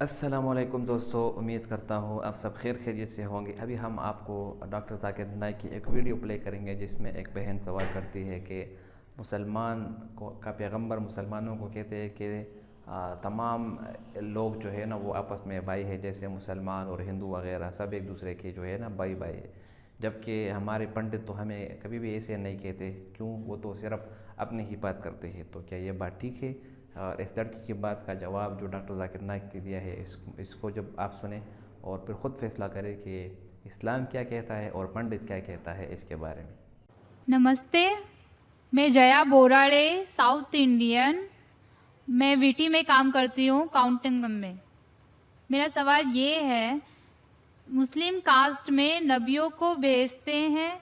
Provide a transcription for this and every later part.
السلام علیکم دوستو، امید کرتا ہوں آپ سب خیر خیریت سے ہوں گے۔ ابھی ہم آپ کو ڈاکٹر ذاکر نائک کی ایک ویڈیو پلے کریں گے جس میں ایک بہن سوال کرتی ہے کہ مسلمان کا پیغمبر مسلمانوں کو کہتے ہیں کہ تمام لوگ جو ہے نا وہ آپس میں بھائی ہے، جیسے مسلمان اور ہندو وغیرہ سب ایک دوسرے کے جو ہے نا بھائی بھائی ہے، جبکہ ہمارے پنڈت تو ہمیں کبھی بھی ایسے نہیں کہتے، کیوں؟ وہ تو صرف اپنی ہی بات کرتے ہیں۔ تو کیا یہ بات ٹھیک ہے؟ اور اس لڑکی کی بات کا جواب جو ڈاکٹر ذاکر نائک نے دیا ہے، اس کو جب آپ سنیں اور پھر خود فیصلہ کریں کہ اسلام کیا کہتا ہے اور پنڈت کیا کہتا ہے اس کے بارے میں۔ نمستے، میں جیا بوراڑے، ساؤتھ انڈین، میں ویٹی میں کام کرتی ہوں، کاؤنٹنگ میں۔ میرا سوال یہ ہے، مسلم کاسٹ میں نبیوں کو بھیجتے ہیں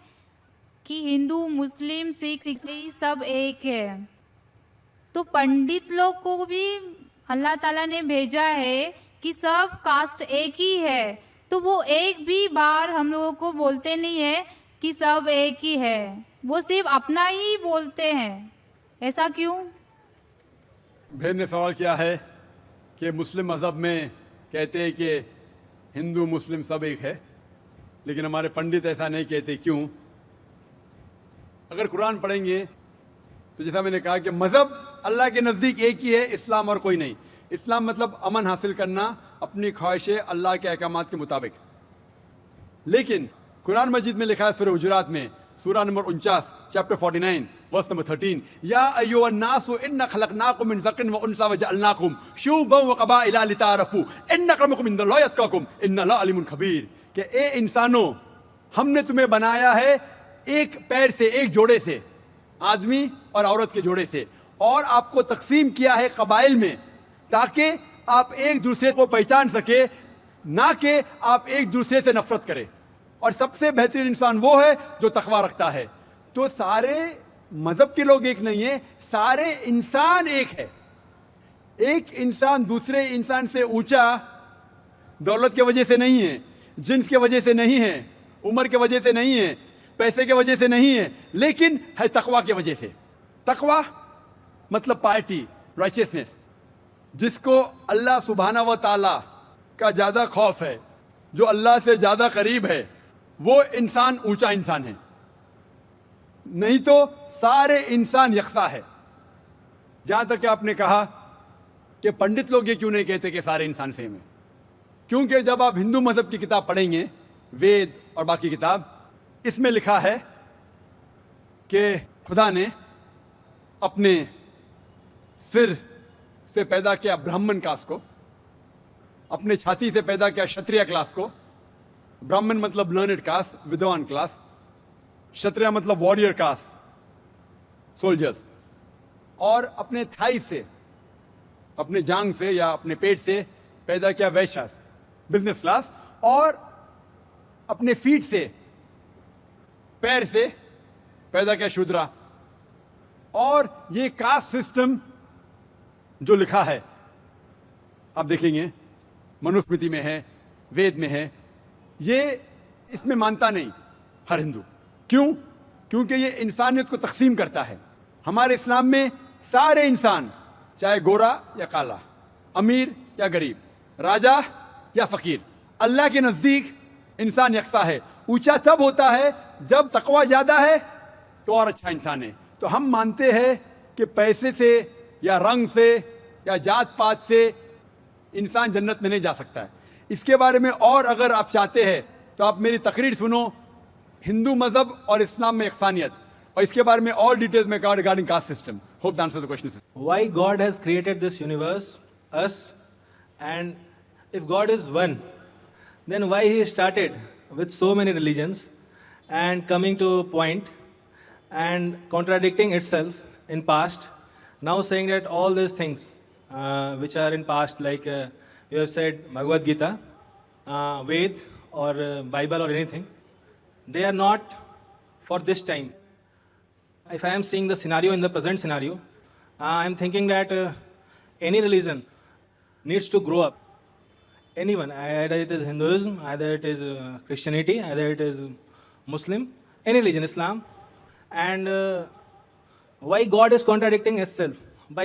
کہ ہندو مسلم سکھ عیسائی سب ایک ہے، تو پنڈت لوگ کو بھی اللہ تعالیٰ نے بھیجا ہے کہ سب کاسٹ ایک ہی ہے، تو وہ ایک بھی بار ہم لوگوں کو بولتے نہیں ہے کہ سب ایک ہی ہے، وہ صرف اپنا ہی بولتے ہیں، ایسا کیوں؟ بہن نے سوال کیا ہے کہ مسلم مذہب میں کہتے ہیں کہ ہندو مسلم سب ایک ہے، لیکن ہمارے پنڈت ایسا نہیں کہتے، کیوں؟ اگر قرآن پڑھیں گے تو جیسا میں نے کہا کہ مذہب اللہ کے نزدیک ایک ہی ہے، اسلام اور کوئی نہیں۔ اسلام مطلب امن حاصل کرنا اپنی خواہشیں اللہ کے احکامات کے مطابق۔ لیکن قرآن مجید میں لکھا ہے سورہ حجرات میں، سورہ نمبر 49 چیپٹر 49 ورس نمبر 13، یا ایھا الناس انا خلقناکم من ذکر و انثی وجعلناکم شعوبا وقبائل لتعارفوا ان اکرمکم عند اللہ اتقاکم ان اللہ علیم خبیر، کہ اے انسانوں، ہم نے تمہیں بنایا ہے ایک پیر سے، ایک جوڑے سے، آدمی اور عورت کے جوڑے سے، اور آپ کو تقسیم کیا ہے قبائل میں تاکہ آپ ایک دوسرے کو پہچان سکے، نہ کہ آپ ایک دوسرے سے نفرت کریں، اور سب سے بہترین انسان وہ ہے جو تقوی رکھتا ہے۔ تو سارے مذہب کے لوگ ایک نہیں ہیں، سارے انسان ایک ہے۔ ایک انسان دوسرے انسان سے اونچا دولت کی وجہ سے نہیں ہے، جنس کی وجہ سے نہیں ہے، عمر کی وجہ سے نہیں ہے، پیسے کی وجہ سے نہیں ہے، لیکن ہے تقوی کی وجہ سے۔ تقوی مطلب پائٹی، رائچسنس، جس کو اللہ سبحانہ و تعالیٰ کا زیادہ خوف ہے، جو اللہ سے زیادہ قریب ہے، وہ انسان اونچا انسان ہے، نہیں تو سارے انسان یکساں ہے۔ جہاں تک کہ آپ نے کہا کہ پنڈت لوگ یہ کیوں نہیں کہتے کہ سارے انسان سیم ہیں، کیونکہ جب آپ ہندو مذہب کی کتاب پڑھیں گے، وید اور باقی کتاب، اس میں لکھا ہے کہ خدا نے اپنے سر سے پیدا کیا برہمن کاسٹ کو، اپنے چھاتی سے پیدا کیا شتریہ کلاس کو۔ برہمن مطلب لرنڈ کاسٹ، ودوان کلاس، شتریہ مطلب واریر کاسٹ، سولجرز، اور اپنے تھائی سے، اپنے جانگ سے یا اپنے پیٹ سے پیدا کیا ویشاس، بزنس کلاس، اور اپنے فیٹ سے، پیر سے پیدا کیا شودرا۔ اور یہ کاسٹ سسٹم جو لکھا ہے آپ دیکھیں گے منوسمرتی میں ہے، وید میں ہے، یہ اس میں مانتا نہیں ہر ہندو۔ کیوں؟ کیونکہ یہ انسانیت کو تقسیم کرتا ہے۔ ہمارے اسلام میں سارے انسان، چاہے گورا یا کالا، امیر یا غریب، راجا یا فقیر، اللہ کے نزدیک انسان یکساں ہے۔ اونچا تب ہوتا ہے جب تقوی زیادہ ہے تو اور اچھا انسان ہے۔ تو ہم مانتے ہیں کہ پیسے سے یا رنگ سے یا جات پات سے انسان جنت میں نہیں جا سکتا ہے۔ اس کے بارے میں اور اگر آپ چاہتے ہیں تو آپ میری تقریر سنو، ہندو مذہب اور اسلام میں یکسانیت، اور اس کے بارے میں اور ڈیٹیلز میں کہا regarding caste system. Hope the answer the question. Why God has created this universe, us, and if God is one, then why He started with so many religions and coming to a point and contradicting itself in past, now saying that all these things which are in past, like you have said Bhagavad Gita, Ved or Bible or anything, they are not for this time. If I am seeing the scenario in the present scenario, I am thinking that any religion needs to grow up. Anyone, either it is Hinduism, either it is Christianity, either it is Muslim, any religion, Islam. And why God is contradicting itself by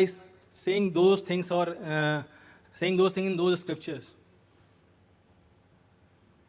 saying those things or saying those things in those scriptures.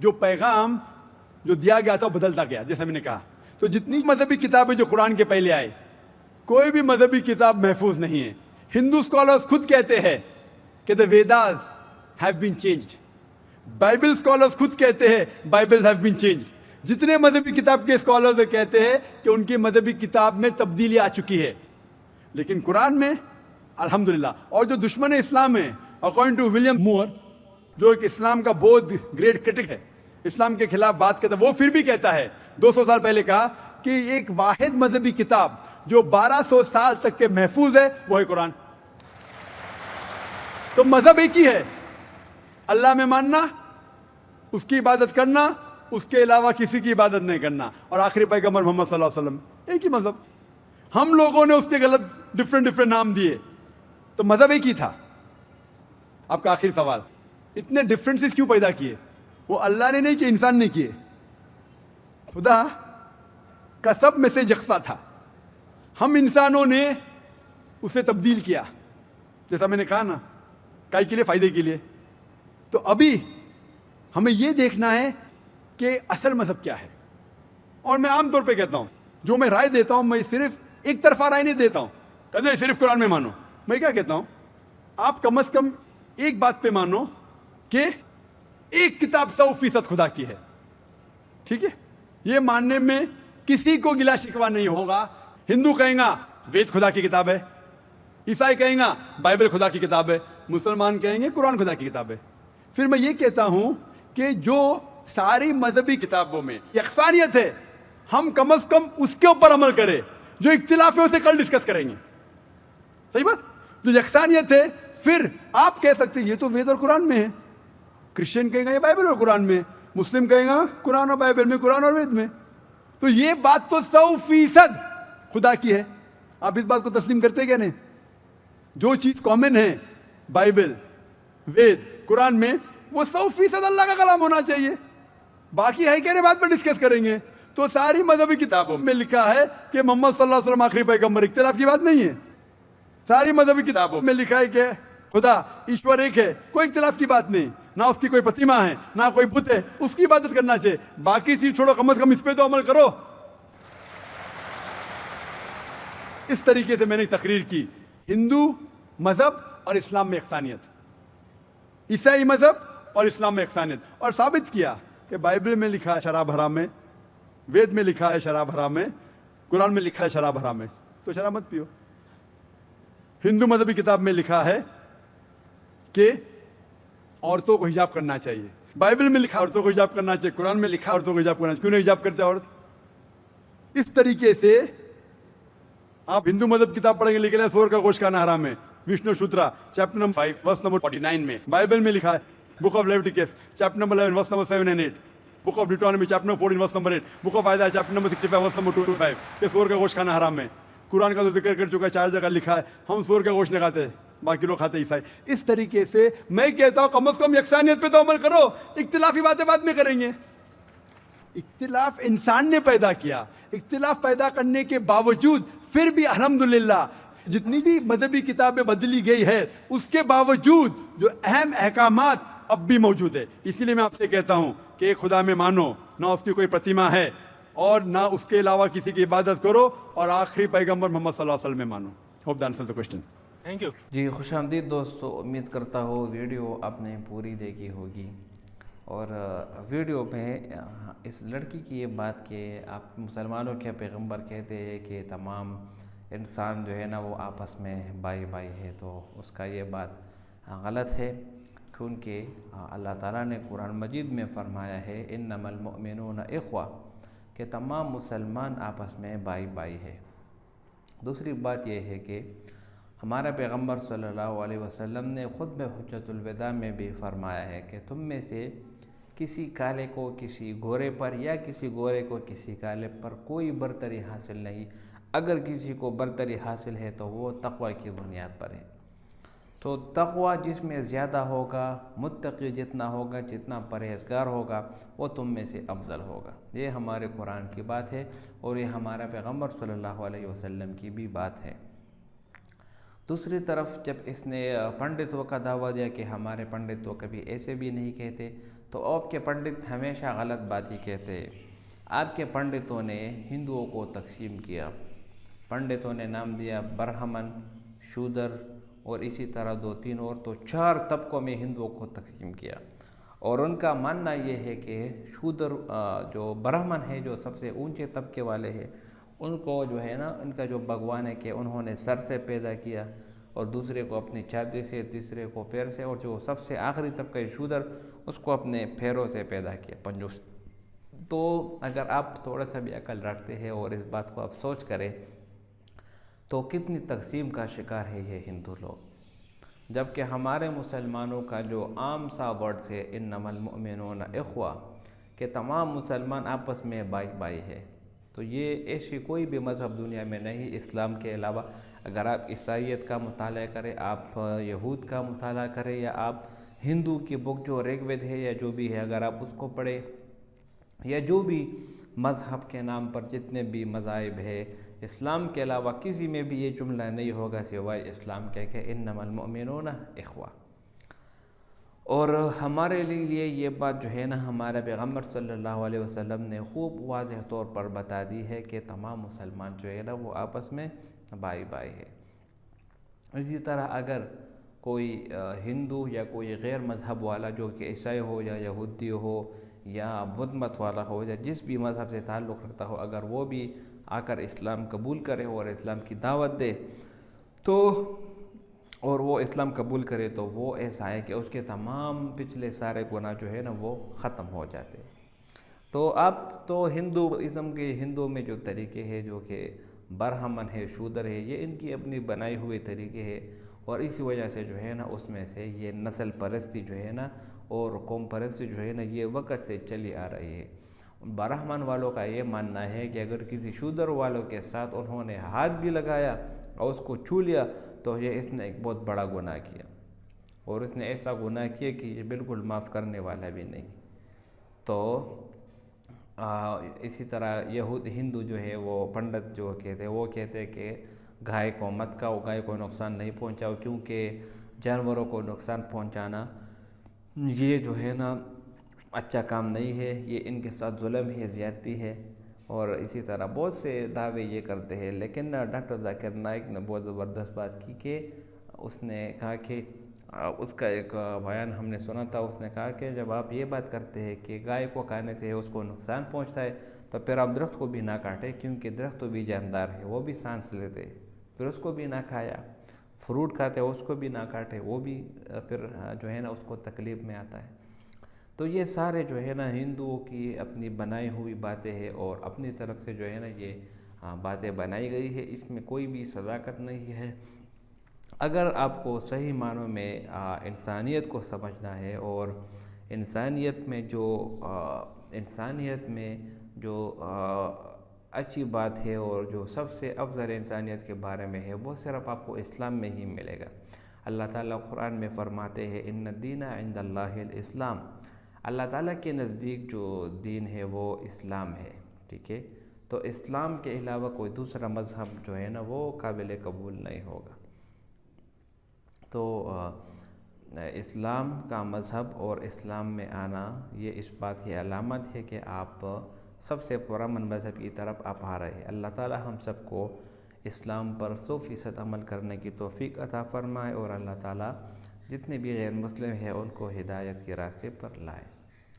جو پیغام جو دیا گیا تھا وہ بدلتا گیا. جیسا میں نے کہا, تو جتنی مذہبی کتابیں جو قرآن کے پہلے آئے, کوئی بھی مذہبی کتاب محفوظ نہیں ہے. ہندو اسکالرس خود کہتے ہیں کہ the Vedas have been changed. Bible scholars خود کہتے ہیں بائبل have been changed. جتنے مذہبی کتاب کے اسکالرز کہتے ہیں کہ ان کی مذہبی کتاب میں تبدیلی آ چکی ہے, لیکن قرآن میں الحمدللہ. اور جو دشمن اسلام ہے, اکارڈنگ ٹو ولیم مور, جو ایک اسلام کا بہت گریٹ کرٹک ہے, اسلام کے خلاف بات کرتا ہے, وہ پھر بھی کہتا ہے 200 سال پہلے کہا کہ ایک واحد مذہبی کتاب جو 1200 سال تک کے محفوظ ہے وہ ہے قرآن. تو مذہب ایک ہی ہے, اللہ میں ماننا, اس کی عبادت کرنا, اس کے علاوہ کسی کی عبادت نہیں کرنا, اور آخری پیغمبر محمد صلی اللہ علیہ وسلم, ایک ہی مذہب. ہم لوگوں نے اس کے غلط ڈفرینٹ نام دیے, تو مذہب ایک ہی تھا. آپ کا آخری سوال, اتنے ڈفرینسز کیوں پیدا کیے؟ وہ اللہ نے نہیں کیے, انسان نے کیے. خدا کا سب میں سے یکساں تھا, ہم انسانوں نے اسے تبدیل کیا. جیسا میں نے کہا نا, کائی کے لیے, فائدے کے لیے. تو ابھی ہمیں یہ دیکھنا ہے کہ اصل مذہب کیا ہے. اور میں عام طور پہ کہتا ہوں, جو میں رائے دیتا ہوں, میں صرف ایک طرفہ رائے نہیں دیتا ہوں کہ صرف قرآن میں مانو. میں کیا کہتا ہوں, آپ کم از کم ایک بات پہ مانو کہ ایک کتاب 100% خدا کی ہے. ٹھیک ہے, یہ ماننے میں کسی کو گلا شکوا نہیں ہوگا. ہندو کہیں گا وید خدا کی کتاب ہے, عیسائی کہیں گا بائبل خدا کی کتاب ہے, مسلمان کہیں گے قرآن خدا کی کتاب ہے. پھر میں یہ کہتا ہوں کہ جو ساری مذہبی کتابوں میں یکسانیت ہے, ہم کم از کم اس کے اوپر عمل کریں. جو اختلاف ہے اسے کل ڈسکس کریں گے. صحیح بات. جو یکسانیت ہے, پھر آپ کہہ سکتے ہیں یہ تو وید اور قرآن میں ہے, کرسچن کہیں گا یہ بائبل اور قرآن میں, مسلم کہیں گا قرآن اور بائبل میں, قرآن اور وید میں. تو یہ بات تو 100% خدا کی ہے. آپ اس بات کو تسلیم کرتے کیا نہیں؟ جو چیز کامن ہے بائبل, وید, قرآن میں, وہ 100% اللہ کا کلام ہونا چاہیے. باقی ہے کہنے بات پر ڈسکس کریں گے. تو ساری مذہبی کتابوں میں لکھا ہے کہ محمد صلی اللہ علیہ وسلم آخری پیغمبر, اختلاف کی بات نہیں ہے. ساری مذہبی کتابوں میں لکھا ہے کہ خدا ایشور ایک ہے, کوئی اختلاف کی بات نہیں. نہ اس کی کوئی پرتیما ہے, نہ کوئی بت ہے, اس کی عبادت کرنا چاہیے. باقی چیز چھوڑو, کم از کم اس پہ تو عمل کرو. اس طریقے سے میں نے تقریر کی ہندو مذہب اور اسلام میں یکسانیت, عیسائی مذہب اور اسلام میں یکسانیت, اور ثابت کیا کہ بائبل میں لکھا ہے شراب حرام ہے, وید میں لکھا ہے شراب حرام ہے, قرآن میں لکھا ہے شراب حرام ہے, تو شراب مت پیو. ہندو مذہبی کتاب میں لکھا ہے کہ عورتوں کو حجاب کرنا چاہیے, بائبل میں لکھا عورتوں کو حجاب کرنا چاہیے, قرآن میں لکھا عورتوں کو حجاب کرنا چاہیے. کیوں نہیں حجاب کرتے عورت؟ اس طریقے سے آپ ہندو مذہب کتاب پڑھیں گے, لکھا ہے سور کا گوشت کھانا حرام ہے, Vishnu Sutra chapter number 5 verse number 49 میں. بائبل میں لکھا ہے book of Leviticus chapter number 11 verse number 7 and 8, book of Deuteronomy chapter number 14 verse number 8, book of Isaiah chapter number 65 verse number 2-5 کہ سور کا گوشت کھانا حرام ہے. قرآن کا تو ذکر کر چکا ہے, 4 جگہ لکھا ہے ہم سور کا گوشت نہیں کھاتے, باقی لوگ کھاتے عیسائی. اس طریقے سے میں کہتا ہوں کم از کم یکسانیت پہ تو عمل کرو, اختلافی باتیں بعد میں کریں گے. اختلاف انسان نے پیدا کیا, اختلاف پیدا کرنے کے باوجود پھر بھی الحمدللہ جتنی بھی مذہبی کتابیں بدلی گئی ہے, اس کے باوجود جو اہم احکامات اب بھی موجود ہے. اسی لیے میں آپ سے کہتا ہوں کہ ایک خدا میں مانو, نہ اس کی کوئی پرتیما ہے اور نہ اس کے علاوہ کسی کی عبادت کرو, اور آخری پیغمبر محمد صلی اللہ علیہ وسلم میں مانو. Hope the answer the question. Thank you. جی خوش آمدید دوستو, امید کرتا ہوں ویڈیو آپ نے پوری دیکھی ہوگی. اور ویڈیو میں اس لڑکی کی یہ بات کہ آپ مسلمانوں کے پیغمبر کہتے ہیں کہ تمام انسان جو ہے نا وہ آپس میں بھائی بھائی ہے, تو اس کا یہ بات غلط ہے. کیونکہ اللہ تعالیٰ نے قرآن مجید میں فرمایا ہے انما المؤمنون اخوہ, کہ تمام مسلمان آپس میں بھائی بھائی ہے. دوسری بات یہ ہے کہ ہمارا پیغمبر صلی اللہ علیہ وسلم نے خطبہ حجۃ الوداع میں بھی فرمایا ہے کہ تم میں سے کسی کالے کو کسی گورے پر یا کسی گورے کو کسی کالے پر کوئی برتری حاصل نہیں. اگر کسی کو برتری حاصل ہے تو وہ تقوی کی بنیاد پر ہے. تو تقوی جس میں زیادہ ہوگا, متقی جتنا ہوگا, جتنا پرہیزگار ہوگا, وہ تم میں سے افضل ہوگا. یہ ہمارے قرآن کی بات ہے اور یہ ہمارا پیغمبر صلی اللہ علیہ وسلم کی بھی بات ہے. دوسری طرف جب اس نے پنڈتوں کا دعویٰ دیا کہ ہمارے پنڈت تو کبھی ایسے بھی نہیں کہتے, تو آپ کے پنڈت ہمیشہ غلط بات ہی کہتے ہیں۔ آپ کے پنڈتوں نے ہندوؤں کو تقسیم کیا، پنڈتوں نے نام دیا برہمن، شودر اور اسی طرح 2-3 اور، تو 4 طبقوں میں ہندوؤں کو تقسیم کیا۔ اور ان کا ماننا یہ ہے کہ شودر جو برہمن ہے، جو سب سے اونچے طبقے والے ہیں، ان کو جو ہے نا ان کا جو بھگوان ہے کہ انہوں نے سر سے پیدا کیا، اور دوسرے کو اپنی چھاتی سے، تیسرے کو پیر سے، اور جو سب سے آخری طبقہ شودر اس کو اپنے پیروں سے پیدا کیا، پنجوں سے۔ تو اگر آپ تھوڑا سا بھی عقل رکھتے ہیں اور اس بات کو آپ سوچ کریں تو کتنی تقسیم کا شکار ہے یہ ہندو لوگ، جبکہ ہمارے مسلمانوں کا جو عام سا ورڈز ہے انما المؤمنون اخوہ، کہ تمام مسلمان آپس میں بھائی بھائی ہے۔ تو یہ ایسی کوئی بھی مذہب دنیا میں نہیں اسلام کے علاوہ۔ اگر آپ عیسائیت کا مطالعہ کریں، آپ یہود کا مطالعہ کریں، یا آپ ہندو کی بک جو ریگ وید ہے یا جو بھی ہے اگر آپ اس کو پڑھیں، یا جو بھی مذہب کے نام پر جتنے بھی مذاہب ہے، اسلام کے علاوہ کسی میں بھی یہ جملہ نہیں ہوگا سوائے اسلام کے کہ انما المؤمنون اخوہ۔ اور ہمارے لیے یہ بات جو ہے نا ہمارے پیغمبر صلی اللہ علیہ وسلم نے خوب واضح طور پر بتا دی ہے کہ تمام مسلمان جو ہے نا وہ آپس میں بھائی بھائی ہے۔ اسی طرح اگر کوئی ہندو یا کوئی غیر مذہب والا جو کہ عیسائی ہو یا یہودی ہو یا بدھ مت والا ہو یا جس بھی مذہب سے تعلق رکھتا ہو، اگر وہ بھی آ کر اسلام قبول کرے اور اسلام کی دعوت دے تو اور وہ اسلام قبول کرے تو وہ ایسا ہے کہ اس کے تمام پچھلے سارے گناہ جو ہے نا وہ ختم ہو جاتے ہیں۔ تو آپ تو ہندوازم کے ہندو میں جو طریقے ہیں جو کہ برہمن ہے، شودر ہے، یہ ان کی اپنی بنائی ہوئے طریقے ہیں، اور اسی وجہ سے جو ہے نا اس میں سے یہ نسل پرستی جو ہے نا اور قوم پرستی جو ہے نا یہ وقت سے چلی آ رہی ہے۔ برہمن والوں کا یہ ماننا ہے کہ اگر کسی شودر والوں کے ساتھ انہوں نے ہاتھ بھی لگایا اور اس کو چھو لیا تو یہ اس نے ایک بہت بڑا گناہ کیا، اور اس نے ایسا گناہ کیا کہ یہ بالکل معاف کرنے والا بھی نہیں۔ تو اسی طرح ہندو جو ہے وہ پنڈت جو کہتے ہیں وہ کہتے ہیں کہ گائے کو مت کھاؤ، گائے کو نقصان نہیں پہنچاؤ، کیونکہ جانوروں کو نقصان پہنچانا یہ جو ہے نا اچھا کام نہیں ہے، یہ ان کے ساتھ ظلم ہے، زیادتی ہے۔ اور اسی طرح بہت سے دعوے یہ کرتے ہیں، لیکن ڈاکٹر ذاکر نائک نے بہت زبردست بات کی کہ اس نے کہا کہ اس کا ایک بیان ہم نے سنا تھا، اس نے کہا کہ جب آپ یہ بات کرتے ہیں کہ گائے کو کھانے سے اس کو نقصان پہنچتا ہے تو پھر آپ درخت کو بھی نہ کاٹیں، کیونکہ درخت تو بھی جاندار ہے، وہ بھی سانس لیتے، پھر اس کو بھی نہ کھایا۔ فروٹ کھاتے اس کو بھی نہ کاٹے، وہ بھی پھر جو ہے نا اس کو تکلیف میں آتا ہے۔ تو یہ سارے جو ہے نا ہندوؤں کی اپنی بنائی ہوئی باتیں ہیں، اور اپنی طرف سے جو ہے نا یہ باتیں بنائی گئی ہے، اس میں کوئی بھی صداقت نہیں ہے۔ اگر آپ کو صحیح معنوں میں انسانیت کو سمجھنا ہے اور انسانیت میں جو اچھی بات ہے اور جو سب سے افضل انسانیت کے بارے میں ہے وہ صرف آپ کو اسلام میں ہی ملے گا۔ اللہ تعالیٰ قرآن میں فرماتے ہیں ان الدین عند اللہ الاسلام، اللہ تعالیٰ کے نزدیک جو دین ہے وہ اسلام ہے، ٹھیک ہے؟ تو اسلام کے علاوہ کوئی دوسرا مذہب جو ہے نا وہ قابل قبول نہیں ہوگا۔ تو اسلام کا مذہب اور اسلام میں آنا یہ اس بات کی علامت ہے کہ آپ سب سے پرامن مذہب کی طرف آپ آ رہے ہیں۔ اللہ تعالیٰ ہم سب کو اسلام پر 100% عمل کرنے کی توفیق عطا فرمائے، اور اللہ تعالیٰ جتنے بھی غیر مسلم ہیں ان کو ہدایت کے راستے پر لائے۔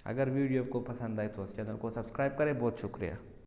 اگر ویڈیو کو پسند آئے تو اس چینل کو سبسکرائب کریں۔ بہت شکریہ۔